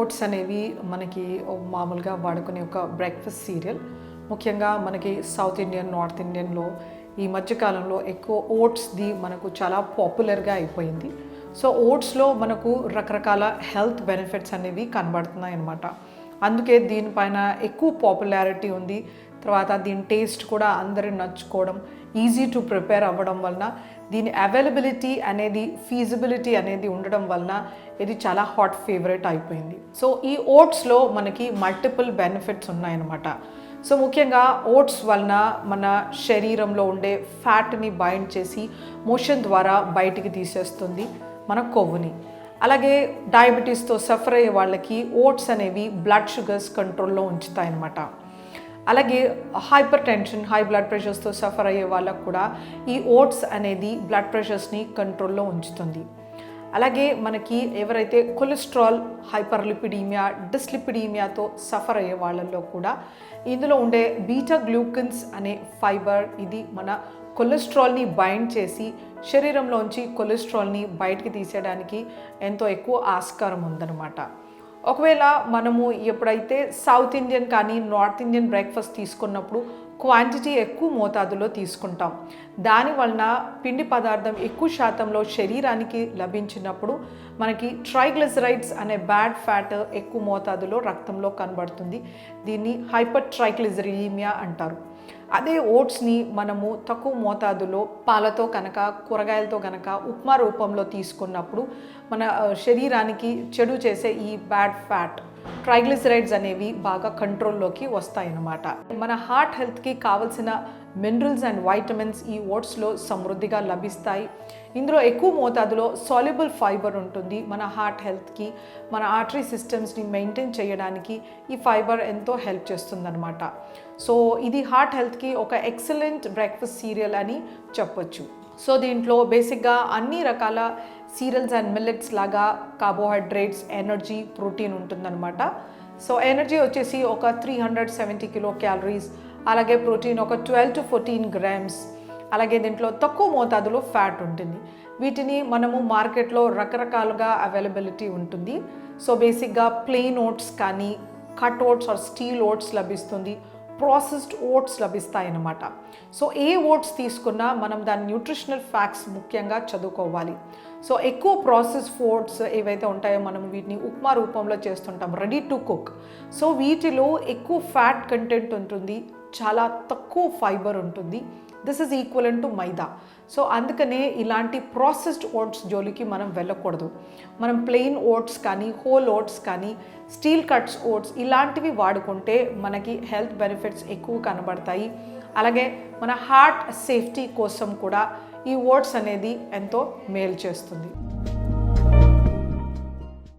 Oats అనేవి మనకి మామూలుగా వాడుకునే ఒక బ్రేక్ఫాస్ట్ సీరియల్. ముఖ్యంగా మనకి సౌత్ ఇండియన్, నార్త్ ఇండియన్లో ఈ మధ్యకాలంలో ఎక్కువ ఓట్స్ది మనకు చాలా పాపులర్గా అయిపోయింది. సో ఓట్స్లో మనకు రకరకాల హెల్త్ బెనిఫిట్స్ అనేవి కనబడుతున్నాయి అన్నమాట. అందుకే దీనిపైన ఎక్కువ పాపులారిటీ ఉంది. తర్వాత దీని టేస్ట్ కూడా అందరూ నచ్చుకోవడం, ఈజీ టు ప్రిపేర్ అవ్వడం వలన, దీని అవైలబిలిటీ అనేది, ఫీజిబిలిటీ అనేది ఉండడం వలన ఇది చాలా హాట్ ఫేవరెట్ అయిపోయింది. సో ఈ ఓట్స్లో మనకి మల్టిపుల్ బెనిఫిట్స్ ఉన్నాయన్నమాట. సో ముఖ్యంగా ఓట్స్ వలన మన శరీరంలో ఉండే ఫ్యాట్ని బైండ్ చేసి మోషన్ ద్వారా బయటికి తీసేస్తుంది మన కొవ్వుని. అలాగే డయాబెటీస్తో సఫర్ అయ్యే వాళ్ళకి ఓట్స్ అనేవి బ్లడ్ షుగర్స్ కంట్రోల్లో ఉంచుతాయన్నమాట. అలాగే హైపర్ టెన్షన్, హై బ్లడ్ ప్రెషర్స్తో సఫర్ అయ్యే వాళ్ళకు కూడా ఈ ఓట్స్ అనేది బ్లడ్ ప్రెషర్స్ని కంట్రోల్లో ఉంచుతుంది. అలాగే మనకి ఎవరైతే కొలెస్ట్రాల్, హైపర్లిపిడీమియా, డిస్లిపిడీమియాతో సఫర్ అయ్యే వాళ్ళల్లో కూడా ఇందులో ఉండే బీటా గ్లూకన్స్ అనే ఫైబర్, ఇది మన కొలెస్ట్రాల్ని బైండ్ చేసి శరీరంలోంచి కొలెస్ట్రాల్ని బయటికి తీసేయడానికి ఎంతో ఎక్కువ ఆస్కారం ఉందన్నమాట. ఒకవేళ మనము ఎప్పుడైతే సౌత్ ఇండియన్ కానీ నార్త్ ఇండియన్ బ్రేక్ఫాస్ట్ తీసుకున్నప్పుడు క్వాంటిటీ ఎక్కువ మోతాదులో తీసుకుంటాం. దానివలన పిండి పదార్థం ఎక్కువ శాతంలో శరీరానికి లభించినప్పుడు మనకి ట్రైగ్లిసరైడ్స్ అనే బ్యాడ్ ఫ్యాట్ ఎక్కువ మోతాదులో రక్తంలో కనబడుతుంది. దీన్ని హైపర్ ట్రైగ్లిసరీమియా అంటారు. అదే ఓట్స్ని మనము తక్కువ మోతాదులో పాలతో కనుక, కూరగాయలతో కనుక ఉప్మా రూపంలో తీసుకున్నప్పుడు మన శరీరానికి చెడు చేసే ఈ బ్యాడ్ ఫ్యాట్, ట్రైగ్లిసరైడ్స్ అనేవి బాగా కంట్రోల్లోకి వస్తాయన్నమాట. మన హార్ట్ హెల్త్కి కావాల్సిన మినరల్స్ అండ్ వైటమిన్స్ ఈ ఓట్స్లో సమృద్ధిగా లభిస్తాయి. ఇందులో ఎక్కువ మోతాదులో సాల్యుబుల్ ఫైబర్ ఉంటుంది. మన హార్ట్ హెల్త్కి, మన ఆర్టరీ సిస్టమ్స్ని మెయింటైన్ చేయడానికి ఈ ఫైబర్ ఎంతో హెల్ప్ చేస్తుందన్నమాట. సో ఇది హార్ట్ హెల్త్కి ఒక ఎక్సలెంట్ బ్రేక్ఫాస్ట్ సీరియల్ అని చెప్పొచ్చు. సో దీంట్లో బేసిక్గా అన్ని రకాల సీరియల్స్ అండ్ మిల్లెట్స్ లాగా కార్బోహైడ్రేట్స్, ఎనర్జీ, ప్రోటీన్ ఉంటుందన్నమాట. సో ఎనర్జీ వచ్చేసి ఒక 370 కిలో క్యాలరీస్, అలాగే ప్రోటీన్ ఒక 12 to 14 grams, అలాగే దీంట్లో తక్కువ మోతాదులో ఫ్యాట్ ఉంటుంది. వీటిని మనము మార్కెట్లో రకరకాలుగా అవైలబిలిటీ ఉంటుంది. సో బేసిక్గా ప్లెయిన్ ఓట్స్ కానీ, cut oats or steel oats లభిస్తుంది, ప్రాసెస్డ్ ఓట్స్ లభిస్తాయన్నమాట. సో ఏ ఓట్స్ తీసుకున్నా మనం దాని న్యూట్రిషనల్ ఫ్యాక్ట్స్ ముఖ్యంగా చదువుకోవాలి. సో ఎక్కువ ప్రాసెస్ ఓట్స్ ఏవైతే ఉంటాయో మనం వీటిని ఉప్మా రూపంలో చేస్తుంటాం, రెడీ టు కుక్. సో వీటిలో ఎక్కువ ఫ్యాట్ కంటెంట్ ఉంటుంది, చాలా తక్కువ ఫైబర్ ఉంటుంది. This is equivalent to maida. So అందుకనే ఇలాంటి ప్రాసెస్డ్ ఓట్స్ జోలికి మనం వెళ్ళకూడదు. మనం ప్లెయిన్ ఓట్స్ కానీ, హోల్ ఓట్స్ కానీ, స్టీల్ కట్స్ ఓట్స్ ఇలాంటివి వాడుకుంటే మనకి హెల్త్ బెనిఫిట్స్ ఎక్కువ కనబడతాయి. అలాగే మన హార్ట్ సేఫ్టీ కోసం కూడా ఈ ఓట్స్ అనేది ఎంతో మేలు చేస్తుంది.